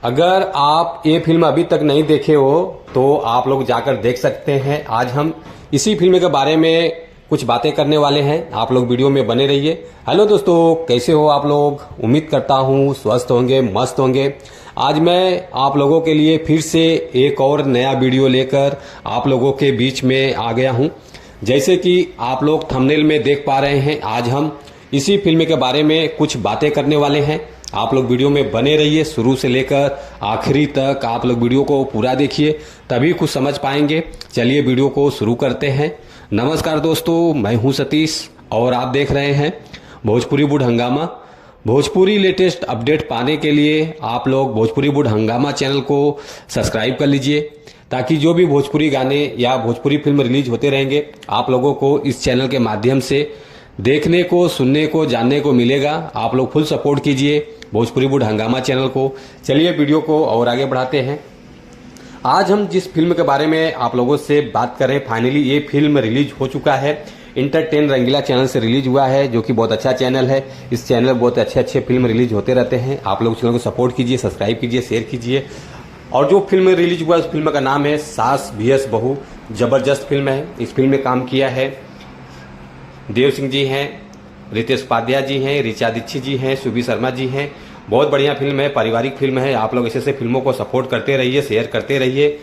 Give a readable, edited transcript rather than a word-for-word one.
अगर आप ये फिल्म अभी तक नहीं देखे हो तो आप लोग जाकर देख सकते हैं। आज हम इसी फिल्म के बारे में कुछ बातें करने वाले हैं। आप लोग वीडियो में बने रहिए। हेलो दोस्तों, कैसे हो आप लोग? उम्मीद करता हूँ स्वस्थ होंगे, मस्त होंगे। आज मैं आप लोगों के लिए फिर से एक और नया वीडियो लेकर आप लोगों के बीच में आ गया हूँ। जैसे कि आप लोग थंबनेल में देख पा रहे हैं, आज हम इसी फिल्म के बारे में कुछ बातें करने वाले हैं। आप लोग वीडियो में बने रहिए, शुरू से लेकर आखिरी तक आप लोग वीडियो को पूरा देखिए, तभी कुछ समझ पाएंगे। चलिए वीडियो को शुरू करते हैं। नमस्कार दोस्तों, मैं हूं सतीश और आप देख रहे हैं भोजपुरी वुड हंगामा। भोजपुरी लेटेस्ट अपडेट पाने के लिए आप लोग भोजपुरी वुड हंगामा चैनल को सब्सक्राइब कर लीजिए, ताकि जो भी भोजपुरी गाने या भोजपुरी फिल्म रिलीज होते रहेंगे आप लोगों को इस चैनल के माध्यम से देखने को, सुनने को, जानने को मिलेगा। आप लोग फुल सपोर्ट कीजिए भोजपुरी वुड हंगामा चैनल को। चलिए वीडियो को और आगे बढ़ाते हैं। आज हम जिस फिल्म के बारे में आप लोगों से बात करें, फाइनली ये फिल्म रिलीज हो चुका है। इंटरटेन रंगीला चैनल से रिलीज हुआ है, जो कि बहुत अच्छा चैनल है। इस चैनल में बहुत अच्छे फिल्म रिलीज होते रहते हैं। आप लोग चैनल को सपोर्ट कीजिए, सब्सक्राइब कीजिए, शेयर कीजिए। और जो फिल्म रिलीज हुआ उस फिल्म का नाम है सास vs बहू। जबरदस्त फिल्म है। इस फिल्म में काम किया है देव सिंह जी हैं, रितेश उपाध्याय जी हैं, ऋचा दीक्षित जी हैं, सुबी शर्मा जी हैं। बहुत बढ़िया फिल्म है, पारिवारिक फिल्म है। आप लोग ऐसे फिल्मों को सपोर्ट करते रहिए, शेयर करते रहिए।